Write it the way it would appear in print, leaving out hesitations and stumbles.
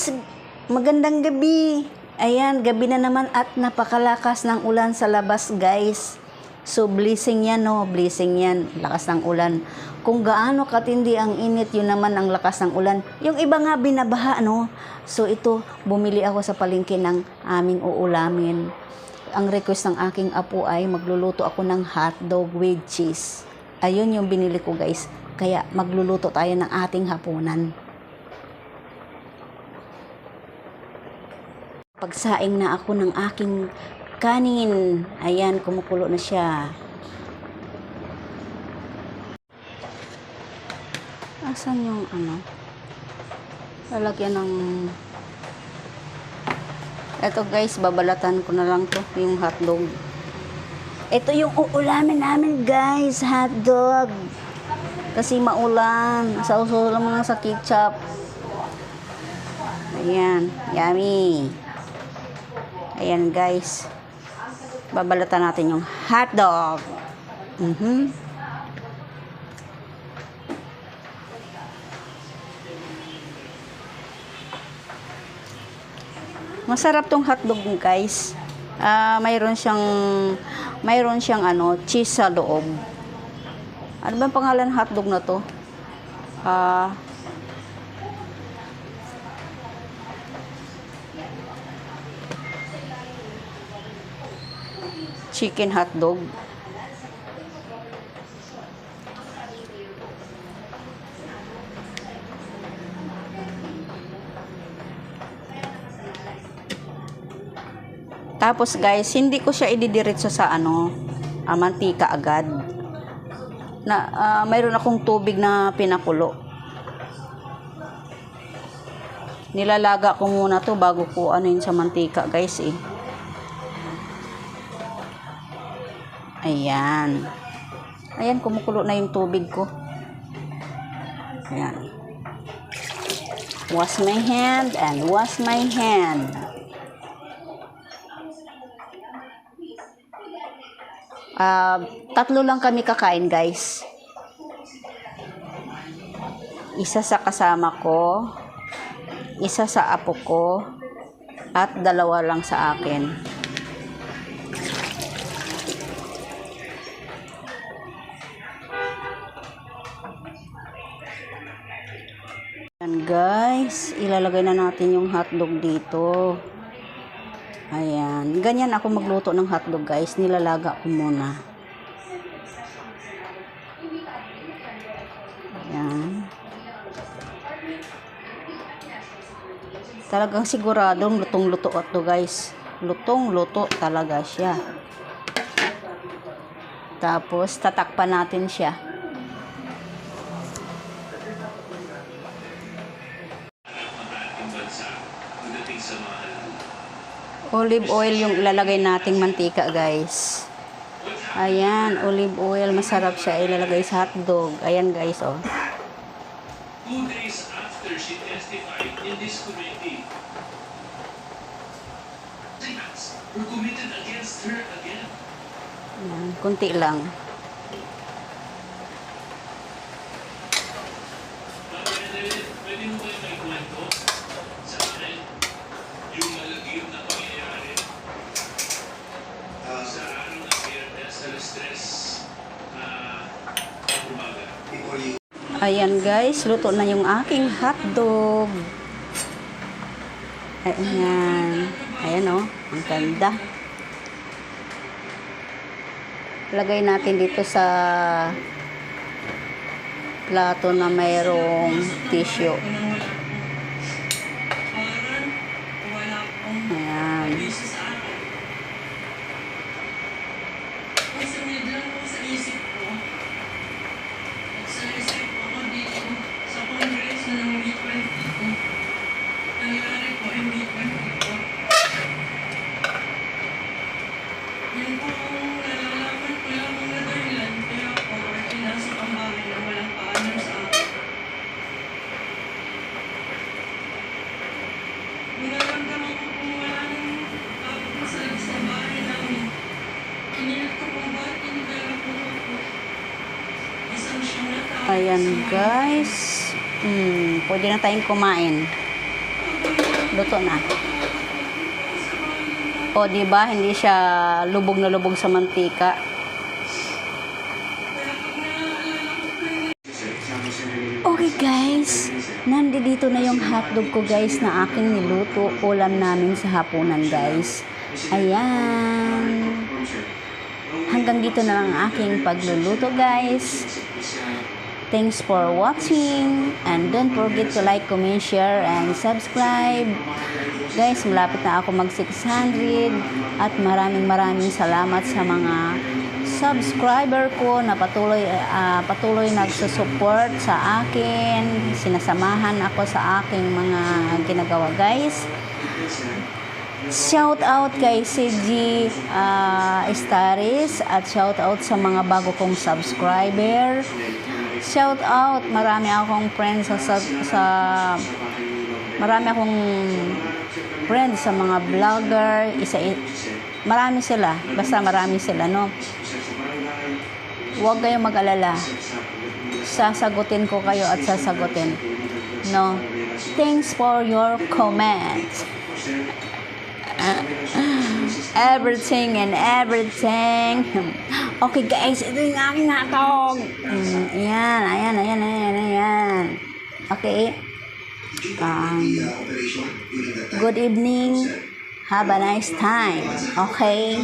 guys, magandang gabi. Ayan, gabi na naman at napakalakas ng ulan sa labas guys. So blessing yan no, blessing yan, lakas ng ulan. Kung gaano katindi ang init, yun naman ang lakas ng ulan. Yung iba nga binabaha no. So ito, bumili ako sa palengke ng aming uulamin. Ang request ng aking apo ay magluluto ako ng hotdog with cheese. Ayun yung binili ko guys. Kaya magluluto tayo ng ating hapunan. Pagsaing na ako ng aking kanin. Ayan, kumukulo na siya. Asan yung ano? Lalagyan ng... Ito guys, babalatan ko na lang to, yung hotdog. Ito yung uulamin namin guys, hotdog. Kasi maulan. Sausaw lang mga sa ketchup. Ayan, yummy. Ayan guys, babalatan natin yung hotdog. Masarap tong hotdog guys. Mayroon siyang ano, cheese sa loob. Ano ba ang pangalan ng hotdog na to? Chicken hotdog. Tapos guys, hindi ko siya ididiretso sa ano, mantika agad. Mayroon akong tubig na pinakulo. Nilalaga ko muna to bago ko ano yun sa mantika guys eh. Ayan. Ayan, kumukulo na yung tubig ko. Ayan. Wash my hand and wash my hand. Tatlo lang kami kakain, guys. Isa sa kasama ko, isa sa apo ko, at dalawa lang sa akin. Ayan guys, ilalagay na natin yung hotdog dito. Ayan, ganyan ako magluto ng hotdog guys, nilalaga ko muna. Ayan. Talagang siguradong lutong-luto ito guys. Lutong-luto talaga siya. Tapos tatakpan natin siya. Olive oil yung ilalagay nating mantika guys. Ayan, olive oil, masarap siya ilalagay sa hotdog. Ayan guys, oh. 2 days after she testified in this committee, acts were committed against her again. Ayan, kunti lang. Pwede mo kayo may kwento sa akin yung malagim na pangyayari sa araw ng Biyernes, alas 3 umaga. Ayan guys, luto na yung aking hotdog. Ayan. Ayan oh, ang ganda. Lagay natin dito sa plato na mayroong tissue. Ayan. Ayan guys. Pwede na tayong kumain. Luto na. O, di ba? Hindi siya lubog na lubog sa mantika. Okay guys, nandito na yung hotdog ko guys na aking niluto. Ulam namin sa hapunan guys. Ayan. Hanggang dito na lang ang aking pagluluto guys. Thanks for watching and don't forget to like, comment, share, and subscribe. Guys, malapit na ako mag 600 at maraming salamat sa mga subscriber ko na patuloy nagsusupport sa akin. Sinasamahan ako sa aking mga ginagawa guys. Shout out kay CG Staris at shout out sa mga bago kong subscriber. Shout out, marami akong friends marami akong friends sa mga vlogger, marami sila, basta marami sila, no? Huwag kayong mag-alala. Sasagutin ko kayo at sasagutin, no? Thanks for your comments. Everything. Okay guys, ito yung aking hotdog. Ayan. Okay. Good evening. Have a nice time. Okay.